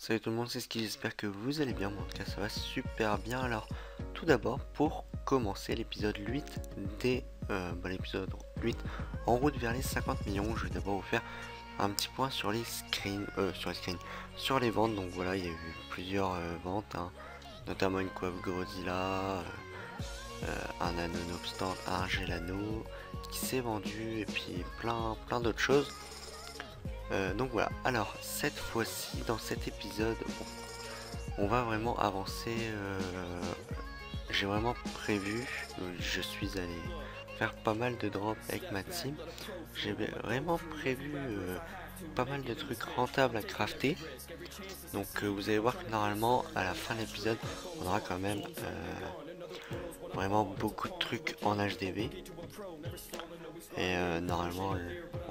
Salut tout le monde, c'est Ski, j'espère que vous allez bien, moi en tout cas ça va super bien. Alors tout d'abord, pour commencer l'épisode 8 l'épisode 8 en route vers les 50 millions, je vais d'abord vous faire un petit point sur les screens, sur les ventes. Donc voilà, il y a eu plusieurs ventes, hein, notamment une Coop Godzilla, un Nano Nonobstant, un Gelano qui s'est vendu, et puis plein d'autres choses. Donc voilà, alors cette fois-ci, dans cet épisode, on va vraiment avancer. J'ai vraiment prévu, je suis allé faire pas mal de drops avec ma team. J'ai vraiment prévu pas mal de trucs rentables à crafter. Donc vous allez voir que normalement, à la fin de l'épisode, on aura quand même vraiment beaucoup de trucs en HDV. Et normalement,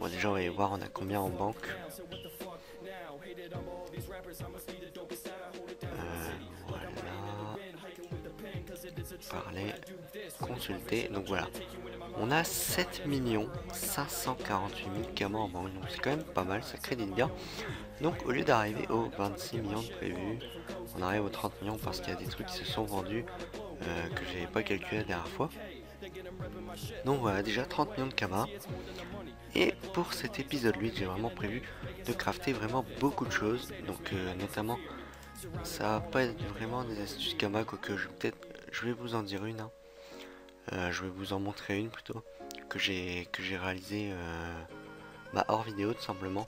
déjà on va y voir on a combien en banque. Voilà, parler, consulter, donc voilà, on a 7 548 000 camas en banque, donc c'est quand même pas mal, ça crédite bien. Donc au lieu d'arriver aux 26 millions de prévus, on arrive aux 30 millions parce qu'il y a des trucs qui se sont vendus que j'avais pas calculé la dernière fois. Donc voilà, déjà 30 millions de camas. Et pour cet épisode 8, j'ai vraiment prévu de crafter vraiment beaucoup de choses, donc notamment ça va pas être vraiment des astuces Kama, quoique je vais vous en dire une, hein. Je vais vous en montrer une plutôt, que j'ai réalisé hors vidéo tout simplement.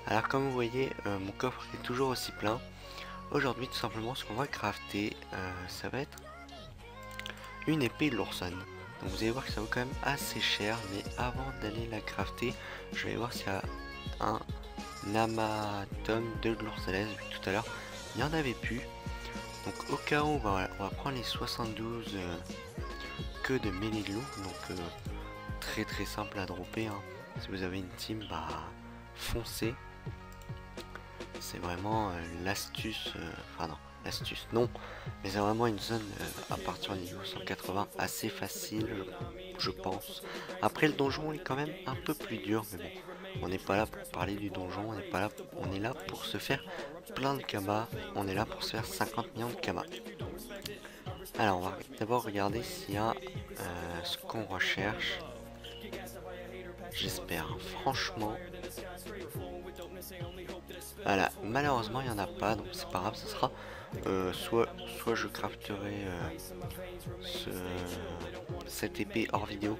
Alors comme vous voyez, mon coffre est toujours aussi plein. Aujourd'hui tout simplement ce qu'on va crafter, ça va être une épée de l'Ourson. Donc vous allez voir que ça vaut quand même assez cher, mais avant d'aller la crafter, je vais voir s'il y a un amatome de l'ourselès, vu que tout à l'heure il n'y en avait plus. Donc au cas où on va prendre les 72 queues de Mélilou, donc très simple à dropper, hein. Si vous avez une team, bah foncez. C'est vraiment l'astuce, enfin non, l'astuce non, mais c'est vraiment une zone à partir du niveau 180 assez facile, je pense. Après le donjon est quand même un peu plus dur, mais bon, on n'est pas là pour parler du donjon, on est là pour se faire plein de kamas, on est là pour se faire 50 millions de kamas. Alors on va d'abord regarder s'il y a ce qu'on recherche. J'espère, hein, franchement. Voilà, malheureusement il n'y en a pas, donc c'est pas grave, ce sera soit je crafterai cette épée hors vidéo,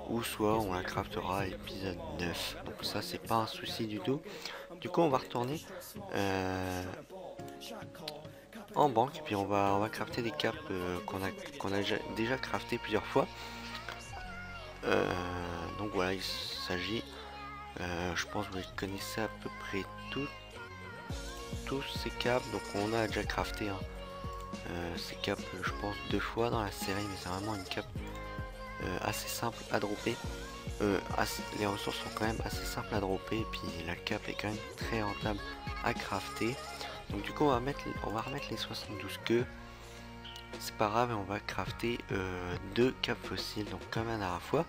ou soit on la craftera à l'épisode 9. Donc ça c'est pas un souci du tout. Du coup on va retourner en banque, et puis on va crafter des capes qu'on a déjà crafté plusieurs fois. Donc voilà, il s'agit, je pense que vous les connaissez à peu près tous ces capes. Donc on a déjà crafté, hein, ces capes je pense 2 fois dans la série, mais c'est vraiment une cape assez simple à dropper. Les ressources sont quand même assez simples à dropper, et puis la cape est quand même très rentable à crafter. Donc du coup on va remettre les 72 queues. C'est pas grave, et on va crafter 2 capes fossiles, donc comme la dernière fois.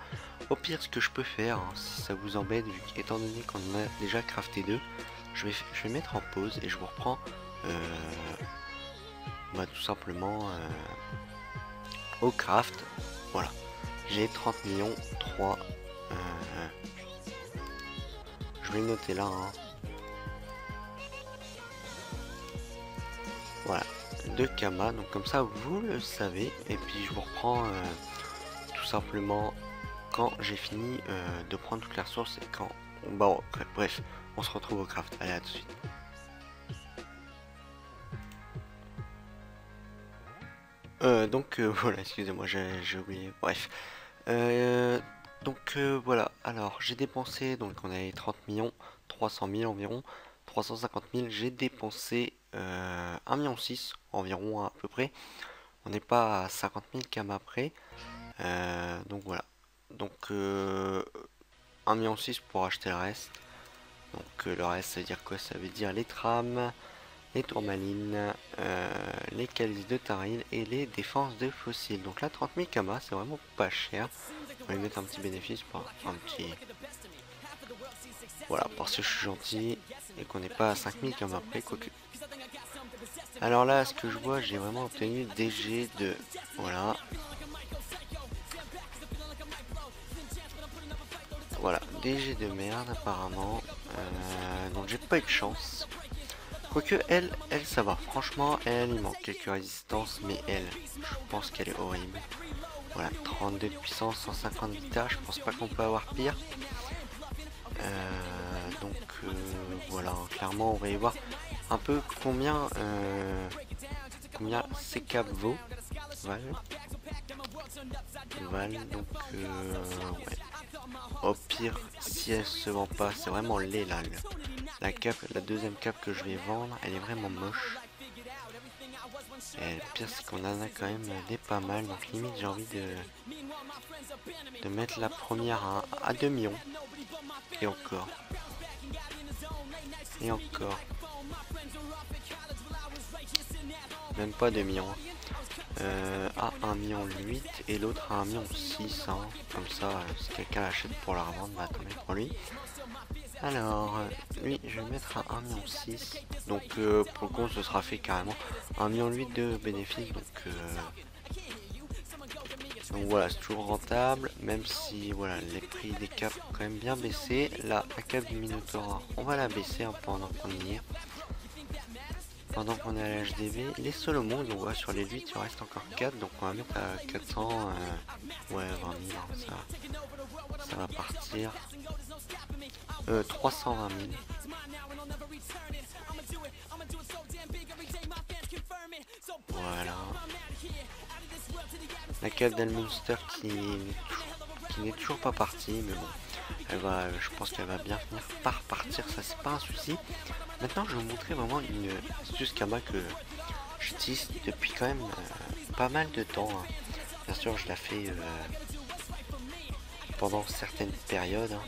Au pire, ce que je peux faire, hein, si ça vous embête, étant donné qu'on en a déjà crafté 2, je vais mettre en pause et je vous reprends tout simplement au craft. Voilà, j'ai 30 millions 3. Je vais le noter là, hein. Voilà, 2 kamas, donc comme ça vous le savez. Et puis je vous reprends tout simplement quand j'ai fini de prendre toutes les ressources, et quand bref, on se retrouve au craft. Allez, à tout de suite. Voilà, excusez-moi, j'ai oublié. Bref, voilà, alors j'ai dépensé, donc on avait 30 millions 300 000 environ, 350 000. J'ai dépensé 1,6 million environ, à peu près. On n'est pas à 50 000 camas près. Donc voilà, donc 1,6 million pour acheter le reste. Donc le reste, ça veut dire quoi? Ça veut dire les trames, les tourmalines, les calices de taril et les défenses de fossiles. Donc là 30 000 kamas, c'est vraiment pas cher. On va lui mettre un petit bénéfice pour un petit... Voilà, parce que je suis gentil et qu'on n'est pas à 5 000 kamas près, quoique Alors là, ce que je vois, j'ai vraiment obtenu DG de... Voilà. Voilà, DG de merde apparemment. Donc j'ai pas eu de chance. Quoique elle ça va. Franchement, elle, il manque quelques résistances, mais elle, je pense qu'elle est horrible. Voilà, 32 de puissance, 150 vita, je pense pas qu'on peut avoir pire. Voilà, clairement on va y voir un peu combien ces cap vaut. Donc ouais. Au pire, si elle se vend pas, c'est vraiment laid là. La deuxième cape que je vais vendre, elle est vraiment moche. Et le pire c'est qu'on en a quand même des pas mal, donc limite j'ai envie de mettre la première à 2 millions. Et encore. Et encore. Même pas 2 millions. À 1,8 million et l'autre à 1,6 million. Hein. Comme ça, si quelqu'un l'achète pour la revendre, bah tant mieux pour lui. Alors, lui, je vais mettre à 1,6 million. Donc, pour le compte, ce sera fait carrément 1,8 million de bénéfices. Donc voilà, c'est toujours rentable, même si voilà, les prix des caps ont quand même bien baissé. Là, la cap du Minotaur, on va la baisser hein, pendant qu'on y est. Pendant qu'on est à la HDV, les Solomon, on voit sur les 8, il en reste encore 4, donc on va mettre à 400, ouais 20 000, ça va partir. 320 000. Voilà. La cap d'Almunster qui n'est toujours pas partie, mais bon, je pense qu'elle va bien finir par partir, ça c'est pas un souci. Maintenant je vais vous montrer vraiment une astuce Kama que j'utilise depuis quand même pas mal de temps. Hein. Bien sûr je la fais pendant certaines périodes. Hein.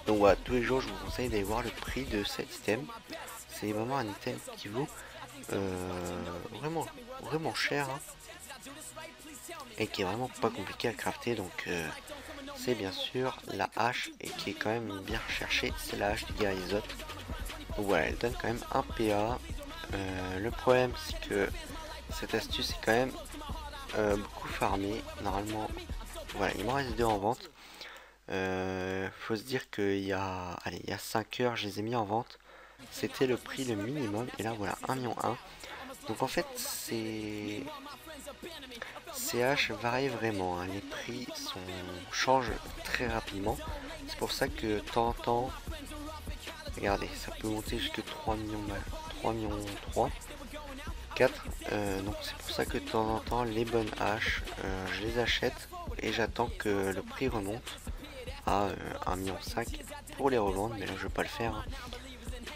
Donc voilà, tous les jours je vous conseille d'aller voir le prix de cet item. C'est vraiment un item qui vaut vraiment cher. Hein. Et qui est vraiment pas compliqué à crafter, donc c'est bien sûr la hache et qui est quand même bien recherchée, c'est la hache du Garizote. Donc voilà, elle donne quand même un PA. Le problème c'est que cette astuce est quand même beaucoup farmée. Normalement, voilà, il m'en reste 2 en vente. Faut se dire qu'il y a, allez, il y a 5 heures, je les ai mis en vente. C'était le prix le minimum et là voilà 1,1 million. Donc en fait ces haches varient vraiment, hein. Les prix changent très rapidement. C'est pour ça que de temps en temps, regardez, ça peut monter jusqu'à 3 millions, 3 millions 3, 4. Donc c'est pour ça que de temps en temps, les bonnes haches, je les achète et j'attends que le prix remonte à 1,5 million pour les revendre. Mais là je vais pas le faire. Hein.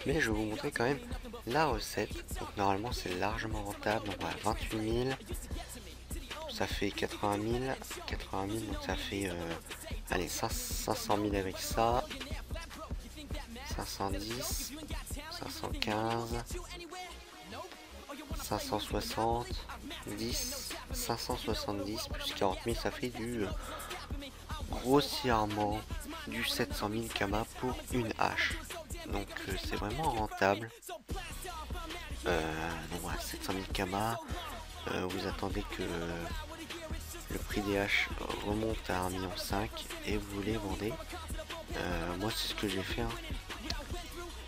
Mais je vais vous montrer quand même la recette. Donc normalement c'est largement rentable. Donc voilà, 28 000. Ça fait 80 000, donc ça fait allez 500 000 avec ça, 510, 515, 560, 10, 570 plus 40 000, ça fait du grossièrement du 700 000 Kama pour une hache. Donc c'est vraiment rentable. Donc voilà, 700 000 Kama. Vous attendez que le prix des haches remonte à 1,5 million et vous les vendez. Moi c'est ce que j'ai fait. Hein.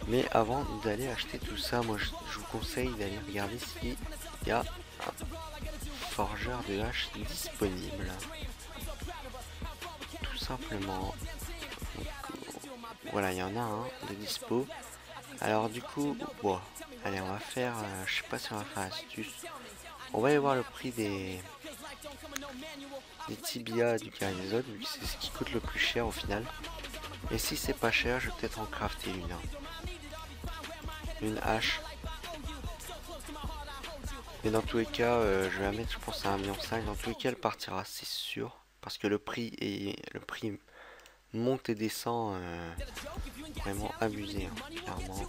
Mais avant d'aller acheter tout ça, moi je vous conseille d'aller regarder s'il y a un forgeur de haches disponible. Tout simplement. Donc, voilà, il y en a un de dispo. Alors du coup, bon, allez on va faire, je sais pas si on va faire astuce. On va aller voir le prix des tibias du Garizote, vu que c'est ce qui coûte le plus cher au final. Et si c'est pas cher, je vais peut-être en crafter une. Hein. Une hache. Mais dans tous les cas, je vais la mettre, je pense, à 1,5 million. Dans tous les cas, elle partira, c'est sûr. Parce que le prix monte et descend vraiment abusé, hein, clairement.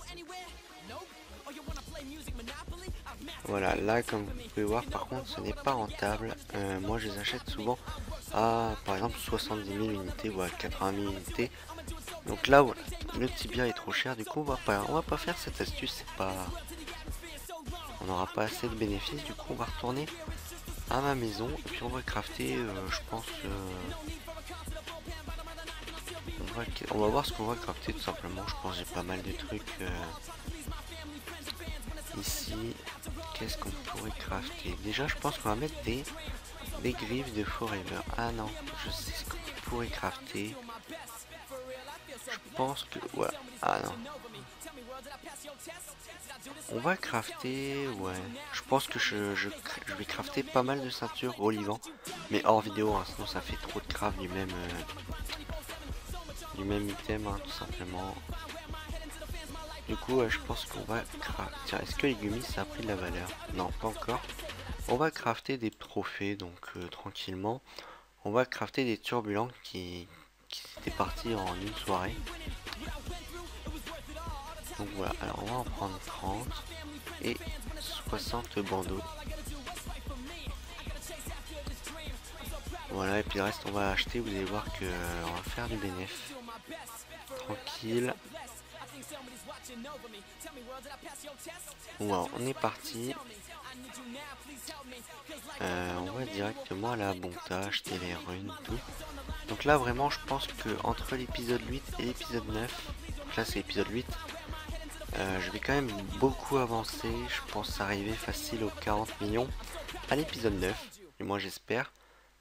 Voilà, là comme vous pouvez voir, par contre ce n'est pas rentable. Moi je les achète souvent à par exemple 70 000 unités ou à 80 000 unités. Donc là voilà, le tibia est trop cher, du coup on va pas faire cette astuce, on n'aura pas assez de bénéfices. Du coup on va retourner à ma maison et puis on va crafter, je pense, on va voir ce qu'on va crafter tout simplement. Je pense que j'ai pas mal de trucs ici. Qu'est-ce qu'on pourrait crafter? Déjà je pense qu'on va mettre des griffes de forever. Ah non, je sais ce qu'on pourrait crafter. Je pense que... ouais. Ah non. On va crafter... ouais. Je pense que je vais crafter pas mal de ceintures olivant. Mais hors vidéo, hein, sinon ça fait trop de craft du même item, hein, tout simplement. Du coup, je pense qu'on va crafter... Tiens, est-ce que les gummies, ça a pris de la valeur? Non, pas encore. On va crafter des trophées, donc tranquillement. On va crafter des turbulents qui étaient partis en une soirée. Donc voilà, alors on va en prendre 30 et 60 bandeaux. Voilà, et puis le reste on va acheter, vous allez voir que on va faire du bénéf. Tranquille. Bon, on est parti. On va directement à la bonta, acheter les runes, tout. Donc là vraiment je pense que entre l'épisode 8 et l'épisode 9, donc là c'est l'épisode 8, je vais quand même beaucoup avancer. Je pense arriver facile aux 40 millions à l'épisode 9, et moi j'espère.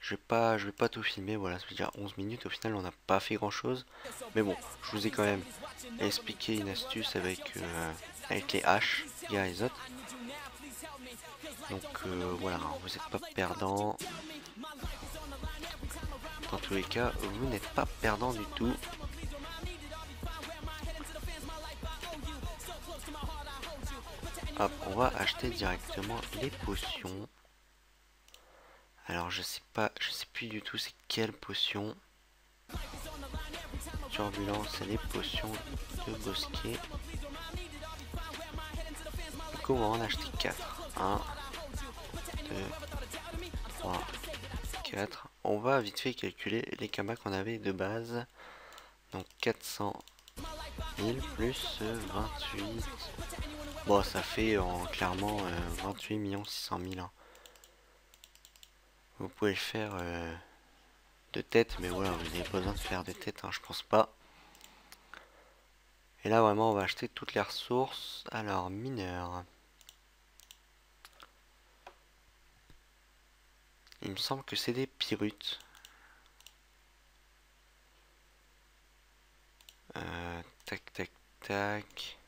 Je vais pas tout filmer, voilà, ça veut dire 11 minutes, au final on n'a pas fait grand chose. Mais bon, je vous ai quand même expliqué une astuce avec les haches, via les autres. Donc voilà, vous n'êtes pas perdant. Dans tous les cas, vous n'êtes pas perdant du tout. Hop, on va acheter directement les potions. Alors je sais plus du tout c'est quelle potion. Turbulence et les potions de bosquet. Du coup on va en acheter 4. 1, 2, 3, 4. On va vite fait calculer les kamas qu'on avait de base. Donc 400 000 plus 28. Bon ça fait clairement 28 600 000. Hein. Vous pouvez le faire de tête, mais voilà, vous n'avez pas besoin de faire de tête, hein, je pense pas. Et là vraiment on va acheter toutes les ressources. Alors mineur. Il me semble que c'est des pyrrhutes. Tac tac tac.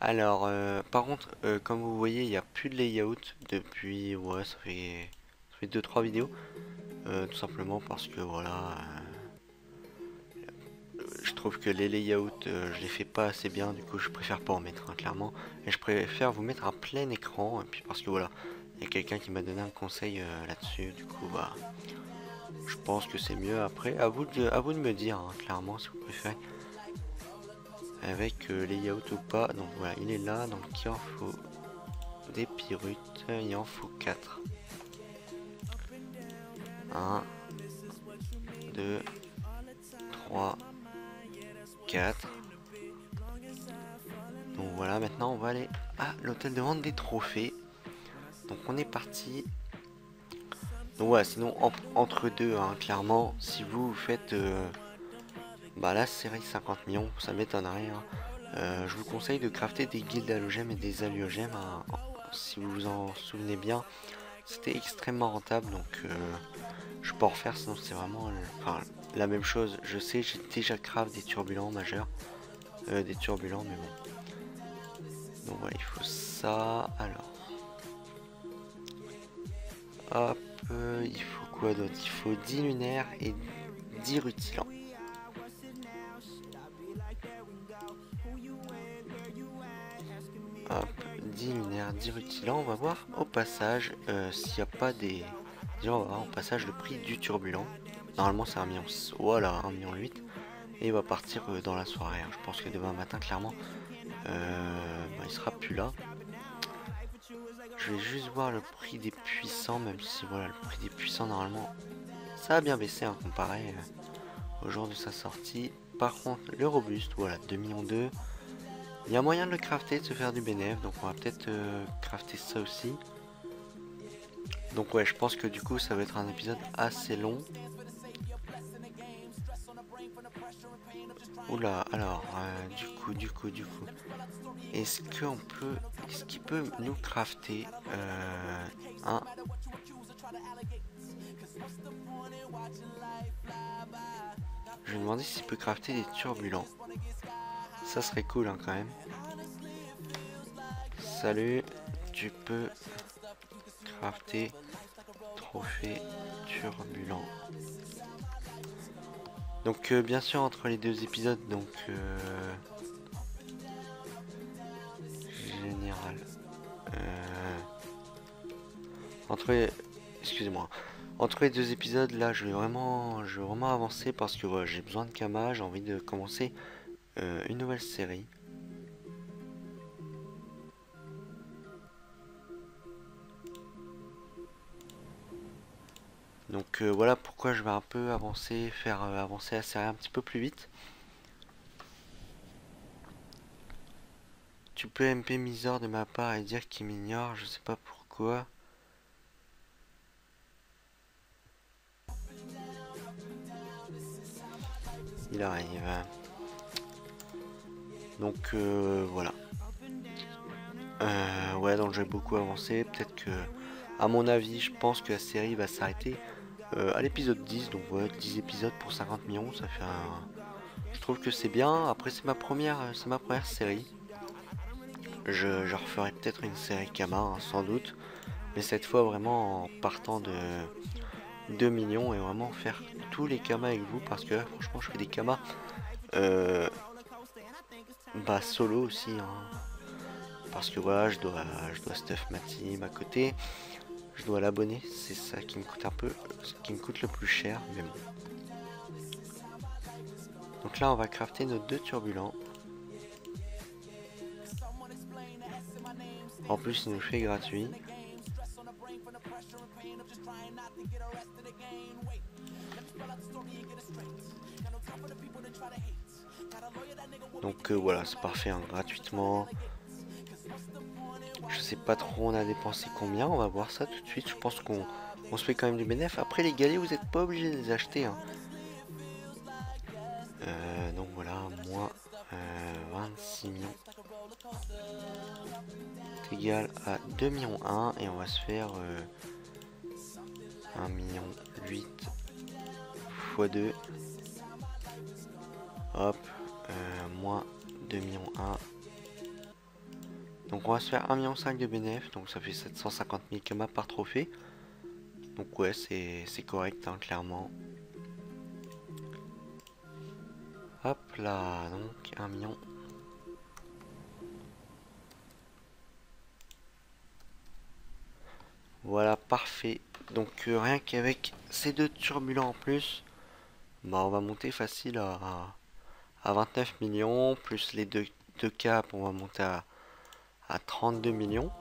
Alors par contre comme vous voyez il n'y a plus de layout depuis, ouais, ça fait 2-3 vidéos. Tout simplement parce que voilà, je trouve que les layouts je les fais pas assez bien, du coup je préfère pas en mettre, hein, clairement. Et je préfère vous mettre un plein écran, et puis parce que voilà, il y a quelqu'un qui m'a donné un conseil là-dessus, du coup bah je pense que c'est mieux. Après à vous de me dire, hein, clairement, si vous préférez avec layout ou pas. Donc voilà, il est là, donc il en faut des pyrrhutes, il en faut 4. 1, 2, 3, 4. Donc voilà, maintenant on va aller à l'hôtel de vente des trophées. Donc on est parti. Donc voilà, sinon entre deux, hein, clairement, si vous faites bah la série 50 millions, ça m'étonnerait. Hein. Je vous conseille de crafter des guildes halogèmes et des haliogèmes. Hein. Si vous vous en souvenez bien, c'était extrêmement rentable. Donc je peux en refaire, sinon c'est vraiment la même chose. Je sais, j'ai déjà craft des turbulents majeurs. Des turbulents, mais bon. Donc voilà, il faut ça. Alors. Hop, il faut quoi d'autre? Il faut 10 lunaires et 10 rutilants. Hop, 10 lunaires, 10 rutilants. On va voir au passage s'il n'y a pas des... Déjà, on va voir au passage le prix du turbulent. Normalement, c'est 1 million. Voilà, 1,8 million. Et il va partir dans la soirée. Hein. Je pense que demain matin, clairement, bah, il sera plus là. Je vais juste voir le prix des puissants, même si voilà, le prix des puissants, normalement, ça a bien baissé, hein, comparé au jour de sa sortie. Par contre, le robuste, voilà, 2,2 millions. Il y a moyen de le crafter, de se faire du bénéf, donc on va peut-être crafter ça aussi. Donc ouais, je pense que du coup ça va être un épisode assez long. Oula, alors, du coup, est-ce qu'il peut nous crafter un... Je vais demander s'il peut crafter des turbulents. Ça serait cool hein, quand même. Salut, tu peux crafter trophée turbulent. Donc bien sûr entre les deux épisodes, donc général. Excusez-moi. Entre les deux épisodes là, je vais vraiment avancer parce que ouais, j'ai besoin de Kama, j'ai envie de commencer une nouvelle série. Donc voilà pourquoi je vais un peu avancer, faire avancer la série un petit peu plus vite. Tu peux MP Misor de ma part et dire qu'il m'ignore, je sais pas pourquoi. Il arrive. Donc voilà. Ouais, donc j'ai beaucoup avancé. Peut-être que, à mon avis, je pense que la série va s'arrêter à l'épisode 10. Donc ouais, 10 épisodes pour 50 millions, ça fait un... Je trouve que c'est bien. Après, c'est ma première série. Je referai peut-être une série Kama, hein, sans doute. Mais cette fois, vraiment en partant de 2 millions et vraiment faire tous les Kamas avec vous. Parce que là, franchement, je fais des Kamas bah, solo aussi. Hein. Parce que voilà, je dois stuff ma team à côté. Je dois l'abonner, c'est ça qui me coûte un peu, ce qui me coûte le plus cher, mais bon. Donc là, on va crafter nos deux turbulents. En plus, il nous le fait gratuit. Donc voilà, c'est parfait, hein, gratuitement. Je sais pas trop, on a dépensé combien, on va voir ça tout de suite. Je pense qu'on se fait quand même du bénéfice. Après, les galets, vous n'êtes pas obligé de les acheter. Hein. Donc voilà, moins 26 millions. C'est égal à 2 millions 1 et on va se faire 1 million 8 x 2. Hop, moins 2 millions 1. Donc on va se faire 1 million 5 de bénéfice, donc ça fait 750 000 Kama par trophée. Donc ouais, c'est correct, hein, clairement. Hop là, donc 1 million. Voilà, parfait. Donc rien qu'avec ces deux turbulents en plus, bah on va monter facile à 29 millions, plus les deux caps, on va monter à 32 millions.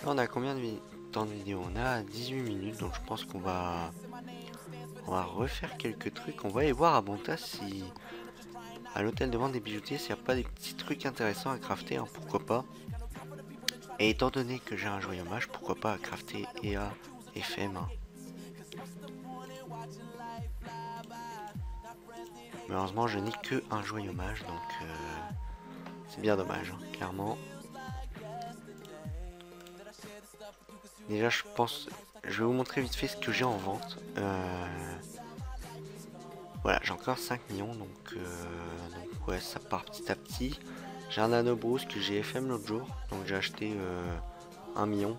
Là on a combien de temps de vidéo? On a 18 minutes, donc je pense qu'on va refaire quelques trucs. On va aller voir à Bonta si à l'hôtel de vente des bijoutiers s'il n'y a pas des petits trucs intéressants à crafter, hein, pourquoi pas. Et étant donné que j'ai un joyau mage, pourquoi pas à crafter EA FM. Hein. Malheureusement je n'ai que un joyau mage, donc c'est bien dommage, hein, clairement. Déjà je pense, je vais vous montrer vite fait ce que j'ai en vente. Voilà, j'ai encore 5 millions, donc ouais, ça part petit à petit. J'ai un Nano Bruce que j'ai FM l'autre jour, donc j'ai acheté 1 million.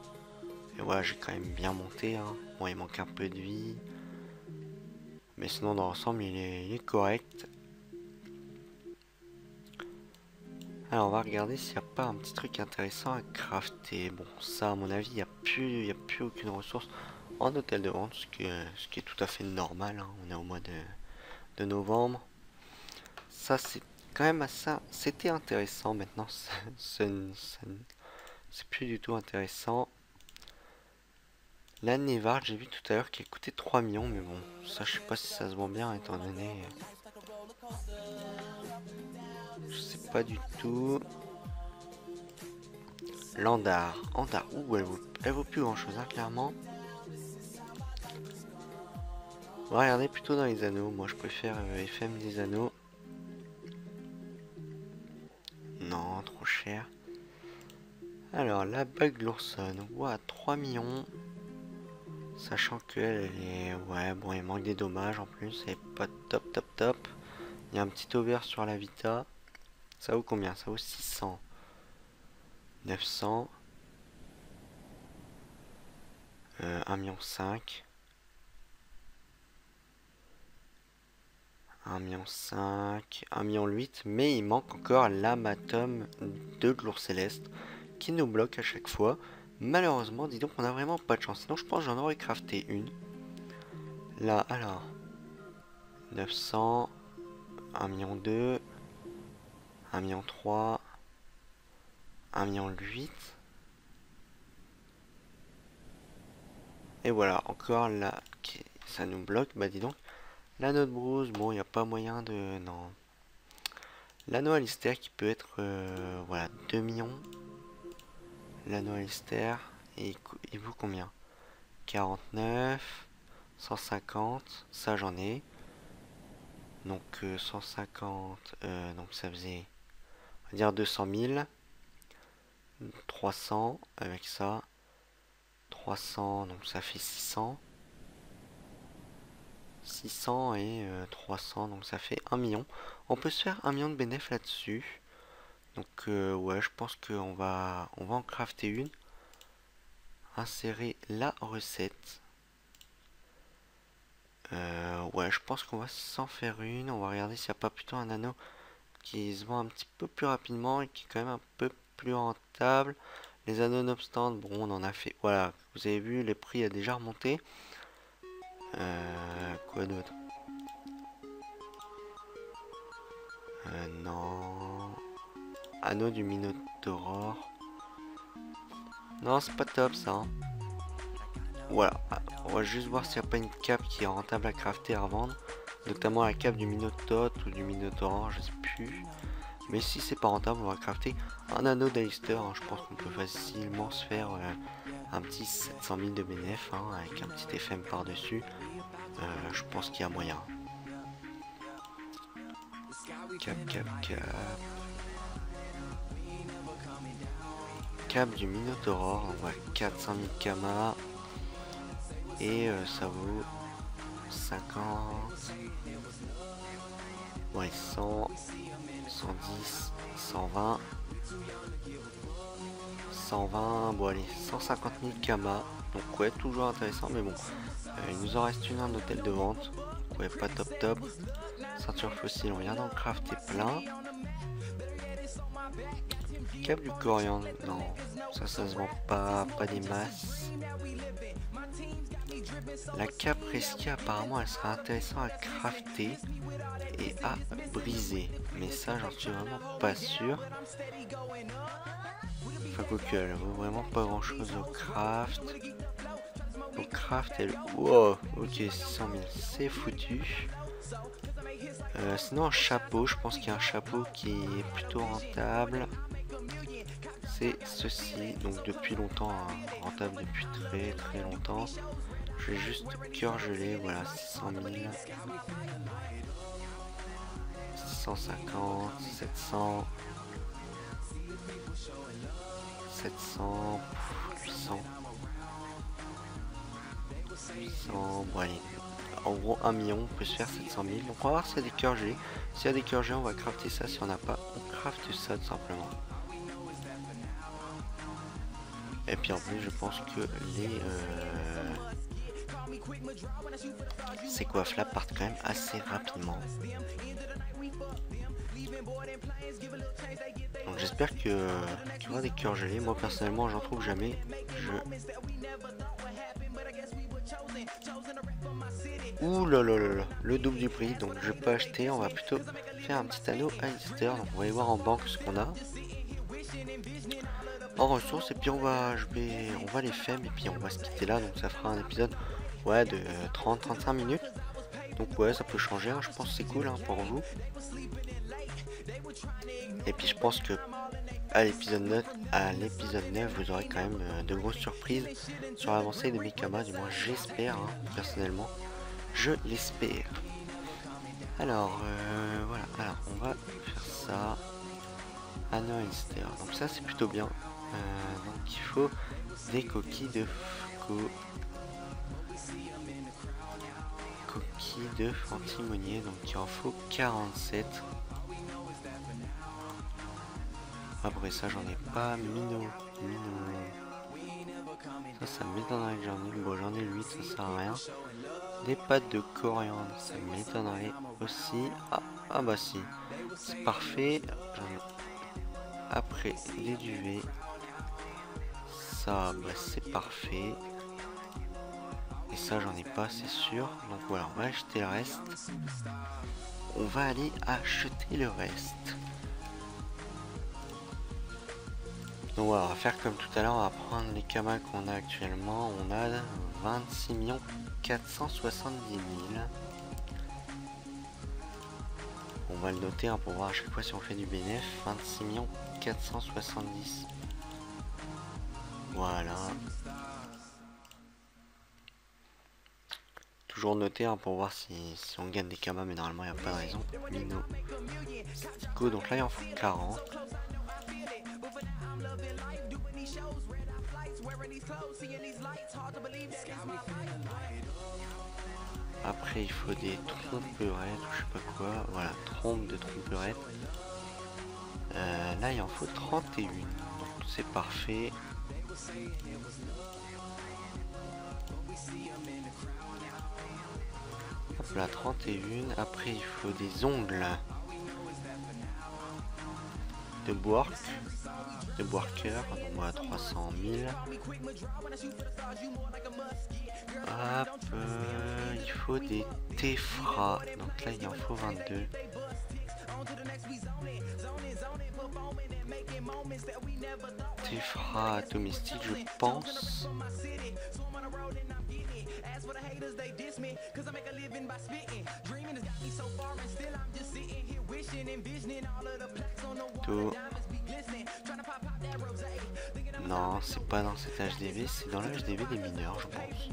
Et voilà, j'ai quand même bien monté. Hein. Bon, il manque un peu de vie. Mais sinon, dans l'ensemble, il est correct. Alors, on va regarder s'il n'y a pas un petit truc intéressant à crafter. Bon, ça, à mon avis, il n'y a plus aucune ressource en hôtel de vente, ce qui est tout à fait normal. Hein. On est au mois de novembre. Ça, c'est quand même assez... C'était intéressant. Maintenant, c'est plus du tout intéressant. La Nevard, j'ai vu tout à l'heure qu'elle coûtait 3 millions, mais bon, ça je sais pas si ça se vend bien étant donné... Je sais pas du tout. Landar. Andar. Ouh, elle vaut plus grand chose, hein, clairement. On va regarder plutôt dans les anneaux. Moi, je préfère FM des anneaux. Non, trop cher. Alors, la bague de l'Oursonne. Ouah, 3 millions. Sachant qu'elle est... Ouais, bon, il manque des dommages en plus. Elle est pas top, top, top. Il y a un petit over sur la Vita. Ça vaut combien? Ça vaut 600. 900. 1,5 million. 1,5 million. 1,8 million. Mais il manque encore l'amatum de Glour Céleste qui nous bloque à chaque fois. Malheureusement, dis donc, on a vraiment pas de chance. Sinon, je pense que j'en aurais crafté une. Là, alors. 900. 1,2 million. 1,3 million. 1,8 million. Et voilà, encore là, ça nous bloque. Bah dis donc, l'anneau de brousse, bon, il n'y a pas moyen de... Non. L'anneau Alistair qui peut être, voilà, 2 millions. L'anneau Alistair, et il vaut combien? 49, 150, ça j'en ai. Donc 150, donc ça faisait, on va dire 200 000. 300 avec ça. 300, donc ça fait 600. 600 et 300, donc ça fait 1 million. On peut se faire 1 million de bénéfices là-dessus. Donc ouais, je pense qu'on va en crafter une. Insérer la recette. Ouais, je pense qu'on va s'en faire une. On va regarder s'il n'y a pas plutôt un anneau qui se vend un petit peu plus rapidement et qui est quand même un peu plus rentable. Les anneaux nonobstant, bon, on en a fait. Voilà, vous avez vu, les prix a déjà remonté. Quoi d'autre? Non. Anneau du Minotaure. Non, c'est pas top ça. Hein. Voilà, on va juste voir s'il n'y a pas une cape qui est rentable à crafter, à revendre. Notamment la cape du Minotaure ou du Minotaure, je sais plus. Mais si c'est pas rentable, on va crafter un anneau d'Alistair. Hein. Je pense qu'on peut facilement se faire un petit 700 000 de bénéf hein, avec un petit FM par-dessus. Je pense qu'il y a moyen. Cap. Cap du Minotaure, on voit 400 000 kama. Et ça vaut 50. Ouais, 100, 110, 120. 120, bon allez, 150 000 kama. Donc ouais, toujours intéressant, mais bon. Il nous en reste une, un hôtel de vente. Ouais, pas top. Ceinture fossile, on vient d'en crafter plein. Cap du coriandre, non, ça se vend pas des masses. La cape reskia, apparemment, elle sera intéressante à crafter et à briser. Mais ça, j'en suis vraiment pas sûr. Enfin, quoique, elle vaut vraiment pas grand chose au craft. Au craft, elle... Wow, ok, 600 000, c'est foutu. Sinon, un chapeau, je pense qu'il y a un chapeau qui est plutôt rentable. C'est ceci, donc depuis longtemps, hein, rentable depuis très longtemps. Je vais juste cœur gelé, voilà, 600 000. 650, 700. 700, 800. 800, bon allez. En gros 1 million, on peut se faire 700 000. Donc on va voir s'il y a des cœurs gelés. S'il y a des cœurs gelés, on va crafter ça. Si on n'a pas, on crafte ça tout simplement. Et puis en plus, je pense que ces coiffes là partent quand même assez rapidement. Donc j'espère qu'il y aura des cœurs gelés. Moi personnellement, j'en trouve jamais. Ouh là là, le double du prix. Donc je peux acheter. On va plutôt faire un petit anneau Alistair. Donc on va aller voir en banque ce qu'on a. En ressources, et puis on va les faire et puis on va se quitter là. Donc ça fera un épisode ouais de 30-35 minutes. Donc ouais, ça peut changer, hein. Je pense que c'est cool hein, pour vous. Et puis je pense que à l'épisode 9, vous aurez quand même de grosses surprises sur l'avancée de Mikama, du moins j'espère, hein, personnellement. Je l'espère. Alors, voilà, alors on va faire ça. Anno Inster. Donc ça c'est plutôt bien. Donc il faut des coquilles de coquilles de fantimonier. Donc il en faut 47. Après ça j'en ai pas. Mino. Ça m'étonnerait que j'en ai. Bon j'en ai 8, ça sert à rien. Des pâtes de coriandre, ça m'étonnerait aussi. Ah bah si. C'est parfait. Après des duvets. Ça bah, c'est parfait. Et ça j'en ai pas, c'est sûr. Donc voilà, on va acheter le reste. On va aller acheter le reste. Donc voilà, on va faire comme tout à l'heure, on va prendre les kamas qu'on a actuellement. On a 26 470 000. On va le noter hein, pour voir à chaque fois si on fait du bénéf. 26 470. Voilà. Toujours noter hein, pour voir si on gagne des kamas, mais normalement il n'y a pas de raison. Mino. Go, donc là il en faut 40. Après il faut des tromperettes ou je sais pas quoi. Voilà, trompe de tromperettes. Là il en faut 31. Donc c'est parfait. Hop là, 31. Après il faut des ongles de Bork. De Borker, donc voilà 300 000. Hop, il faut des Tefra, donc là il en faut 22. Tefra atomistique je pense. Tout. Non, c'est pas dans cet HDV, c'est dans l'HDV des mineurs, je pense.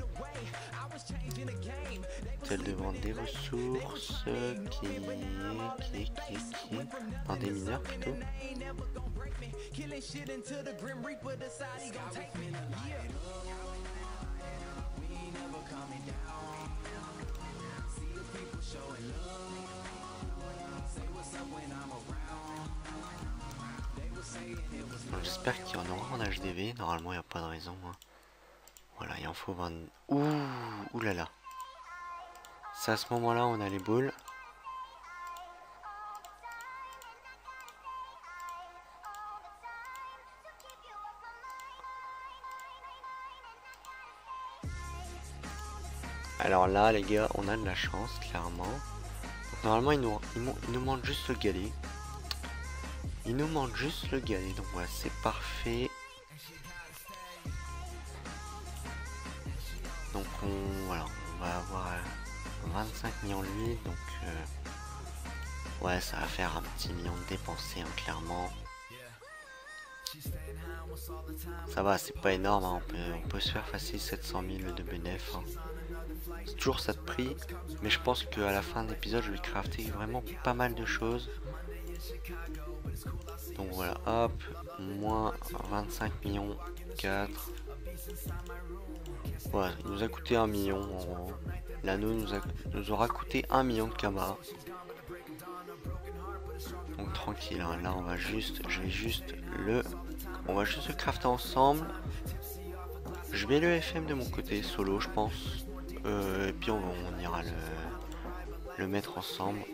Celle de vendre des ressources, qui est dans des mineurs plutôt. J'espère qu'il y en aura en HDV, normalement il n'y a pas de raison. Hein. Voilà, il en faut 20... Ouh là là. C'est à ce moment-là on a les boules. Alors là les gars, on a de la chance, clairement. Donc, normalement il nous manque juste le galet. Il nous manque juste le galet, donc voilà, c'est parfait. Donc on va avoir 25 millions de l'huile, donc ouais, ça va faire un petit million de dépensés, hein, clairement. Ça va, c'est pas énorme, hein, on peut se faire facile 700 000 de bénéf. Hein. C'est toujours ça de prix, mais je pense qu'à la fin de l'épisode, je vais crafter vraiment pas mal de choses. Donc voilà, hop, moins 25 millions 4. Voilà, il nous a coûté 1 million en gros. L'anneau nous aura coûté 1 million de kamas. Donc tranquille, hein, là on va juste, on va juste le crafter ensemble. Je vais le FM de mon côté, solo je pense. Et puis on ira le mettre ensemble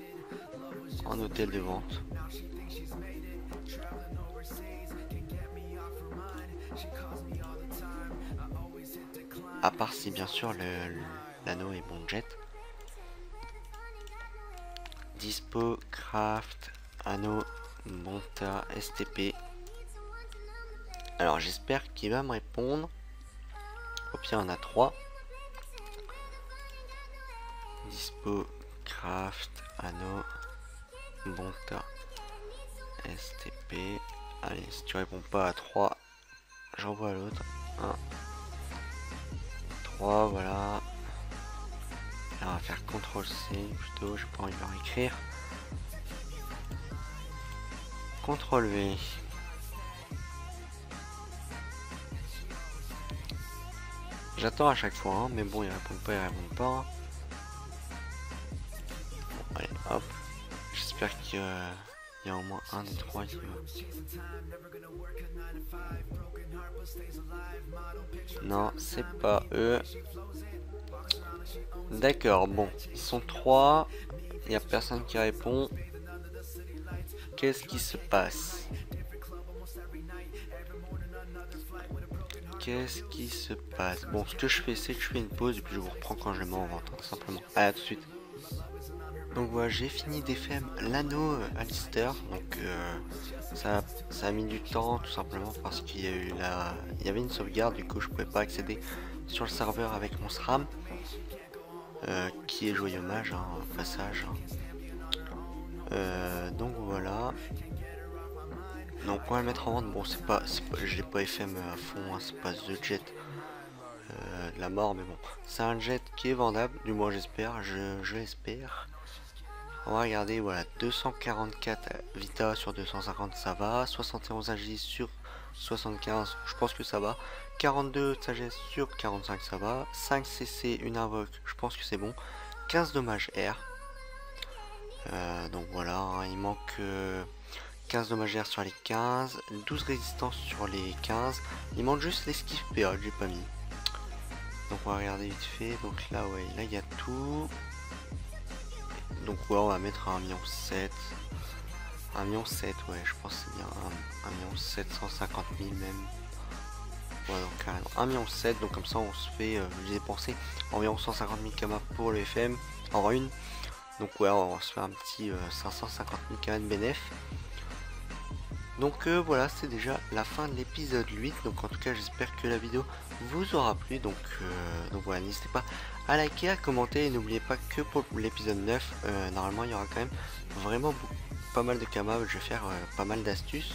en hôtel de vente. À part si bien sûr l'anneau est bon jet. Dispo, craft, anneau, monta, STP. Alors j'espère qu'il va me répondre. Au pire on a 3. Dispo, craft, anneau, monta, STP. Allez, si tu réponds pas à 3, j'envoie l'autre. 1, 3, voilà. Et on va faire CTRL-C plutôt, j'ai pas envie de leur écrire. CTRL-V. J'attends à chaque fois, hein, mais bon, ils répondent pas. Bon, allez, hop. J'espère qu'il y a au moins un des 3 qui va. Non, c'est pas eux. D'accord, bon, ils sont 3. Il n'y a personne qui répond. Qu'est-ce qui se passe? Qu'est-ce qui se passe? Bon, ce que je fais, c'est que je fais une pause et puis je vous reprends quand je m'en rentre, tout simplement. Allez, à tout de suite. Donc voilà, j'ai fini d'FM l'anneau Alistair. Donc ça a mis du temps, tout simplement parce qu'il y a eu il y avait une sauvegarde, du coup je pouvais pas accéder sur le serveur avec mon SRAM. Qui est joyeux hommage, hein, au passage. Donc voilà. Donc on va le mettre en vente. Bon, je l'ai pas FM à fond, hein, c'est pas The Jet de la mort, mais bon, c'est un jet qui est vendable, du moins j'espère, je l'espère. On va regarder, voilà, 244 Vita sur 250, ça va. 71 Agis sur 75, je pense que ça va. 42 Sagesse sur 45, ça va. 5 CC, une invoque, je pense que c'est bon. 15 dommages R. Donc voilà, hein, il manque 15 dommages R sur les 15, 12 résistance sur les 15. Il manque juste l'esquive PA, j'ai pas mis. Donc on va regarder vite fait. Donc là, ouais, là il y a tout. Donc ouais, on va mettre un 1,7 million. 1,7 million, ouais, je pense que c'est bien 1,750 000 même. Ouais, donc carrément 1,7 million. Donc comme ça, on se fait, j'ai dépensé environ 150 000 kamas pour le FM en une. Donc ouais, on va se faire un petit 550 000 kamas de bénéf. Donc voilà, c'est déjà la fin de l'épisode 8. Donc en tout cas, j'espère que la vidéo vous aura plu. Donc voilà, n'hésitez pas à liker, à commenter. Et n'oubliez pas que pour l'épisode 9, normalement, il y aura quand même vraiment pas mal de kamas. Je vais faire pas mal d'astuces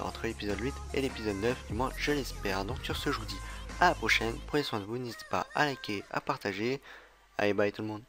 entre l'épisode 8 et l'épisode 9. Du moins, je l'espère. Donc sur ce, je vous dis à la prochaine. Prenez soin de vous. N'hésitez pas à liker, à partager. Allez, bye tout le monde.